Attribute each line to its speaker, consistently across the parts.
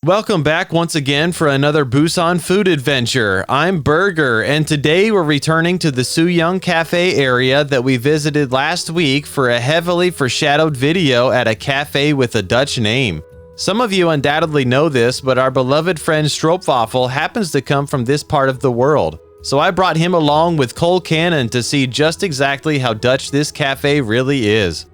Speaker 1: Welcome back once again for another Busan food adventure. I'm Burger, and today we're returning to the Suyeong Cafe area that we visited last week for a heavily foreshadowed video at a cafe with a Dutch name. Some of you undoubtedly know this, but our beloved friend Stroopwafel happens to come from this part of the world. So I brought him along with Colcannon to see just exactly how Dutch this cafe really is.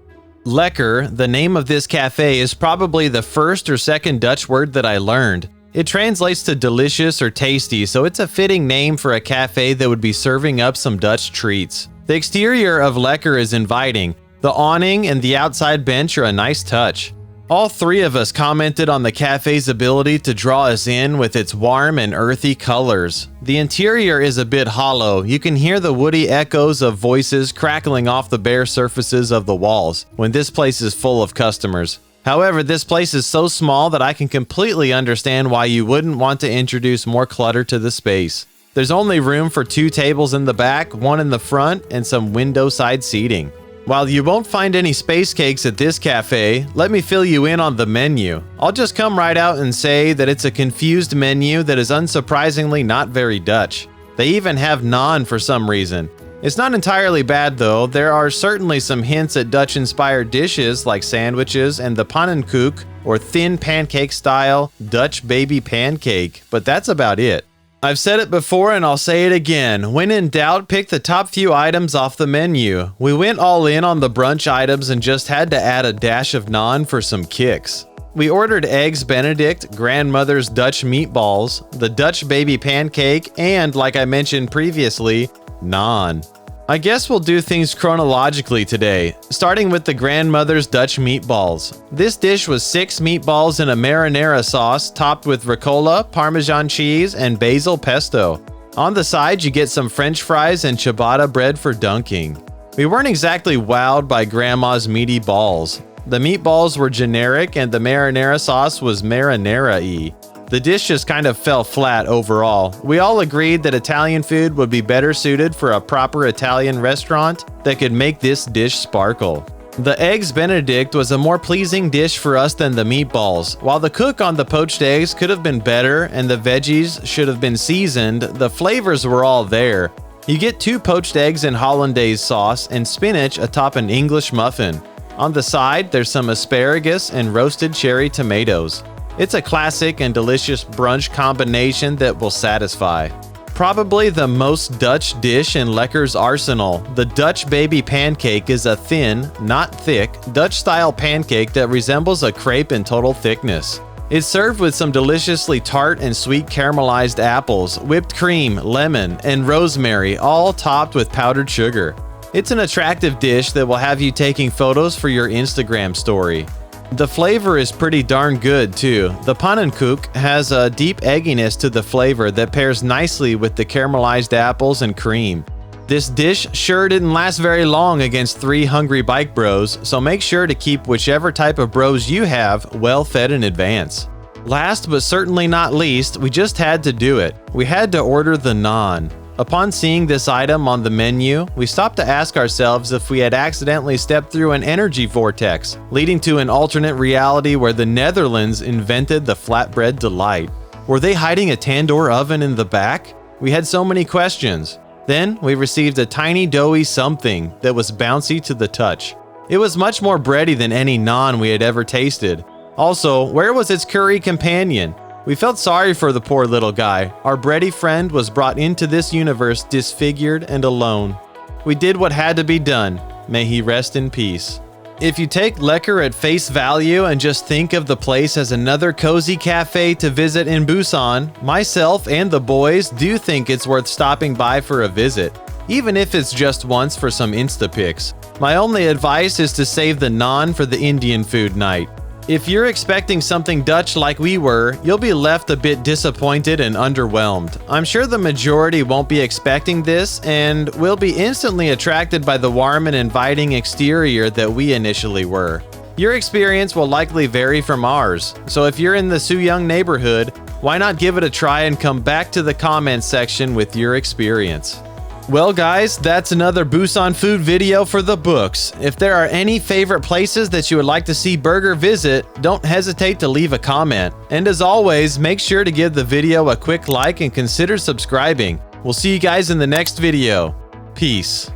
Speaker 1: Lekker, the name of this cafe, is probably the first or second Dutch word that I learned. It translates to delicious or tasty, so it's a fitting name for a cafe that would be serving up some Dutch treats. The exterior of Lekker is inviting. The awning and the outside bench are a nice touch. All three of us commented on the cafe's ability to draw us in with its warm and earthy colors. The interior is a bit hollow. You can hear the woody echoes of voices crackling off the bare surfaces of the walls when this place is full of customers. However, this place is so small that I can completely understand why you wouldn't want to introduce more clutter to the space. There's only room for 2 tables in the back, 1 in the front, and some window side seating. While you won't find any space cakes at this cafe, let me fill you in on the menu. I'll just come right out and say that it's a confused menu that is unsurprisingly not very Dutch. They even have NAAN for some reason. It's not entirely bad though. There are certainly some hints at Dutch-inspired dishes like sandwiches and the Pancake, or thin pancake style Dutch baby pancake, but that's about it. I've said it before and I'll say it again. When in doubt, pick the top few items off the menu. We went all in on the brunch items and just had to add a dash of NAAN for some kicks. We ordered eggs Benedict, grandmother's Dutch meatballs, the Dutch baby pancake, and like I mentioned previously, NAAN. I guess we'll do things chronologically today, starting with the grandmother's Dutch meatballs. This dish was 6 meatballs in a marinara sauce topped with ricotta, Parmesan cheese, and basil pesto. On the side, you get some French fries and ciabatta bread for dunking. We weren't exactly wowed by Grandma's meaty balls. The meatballs were generic and the marinara sauce was marinara-y. The dish just kind of fell flat overall. We all agreed that Italian food would be better suited for a proper Italian restaurant that could make this dish sparkle. The eggs Benedict was a more pleasing dish for us than the meatballs. While the cook on the poached eggs could have been better and the veggies should have been seasoned, the flavors were all there. You get 2 poached eggs in hollandaise sauce and spinach atop an English muffin. On the side, there's some asparagus and roasted cherry tomatoes. It's a classic and delicious brunch combination that will satisfy. Probably the most Dutch dish in Lekker's arsenal, the Dutch baby pancake is a thin, not thick, Dutch-style pancake that resembles a crepe in total thickness. It's served with some deliciously tart and sweet caramelized apples, whipped cream, lemon, and rosemary, all topped with powdered sugar. It's an attractive dish that will have you taking photos for your Instagram story. The flavor is pretty darn good too. The Pancake has a deep egginess to the flavor that pairs nicely with the caramelized apples and cream. This dish sure didn't last very long against 3 hungry bike bros, so make sure to keep whichever type of bros you have well fed in advance. Last but certainly not least, we just had to do it. We had to order the NAAN. Upon seeing this item on the menu, we stopped to ask ourselves if we had accidentally stepped through an energy vortex, leading to an alternate reality where the Netherlands invented the flatbread delight. Were they hiding a tandoor oven in the back? We had so many questions. Then we received a tiny doughy something that was bouncy to the touch. It was much more bready than any NAAN we had ever tasted. Also, where was its curry companion? We felt sorry for the poor little guy. Our bready friend was brought into this universe disfigured and alone. We did what had to be done. May he rest in peace. If you take Lekker at face value and just think of the place as another cozy cafe to visit in Busan, myself and the boys do think it's worth stopping by for a visit, even if it's just once for some Insta pics. My only advice is to save the NAAN for the Indian food night. If you're expecting something Dutch like we were, you'll be left a bit disappointed and underwhelmed. I'm sure the majority won't be expecting this and will be instantly attracted by the warm and inviting exterior that we initially were. Your experience will likely vary from ours, so if you're in the Suyeong neighborhood, why not give it a try and come back to the comments section with your experience. Well guys, that's another Busan food video for the books. If there are any favorite places that you would like to see Burger visit, don't hesitate to leave a comment. And as always, make sure to give the video a quick like and consider subscribing. We'll see you guys in the next video. Peace.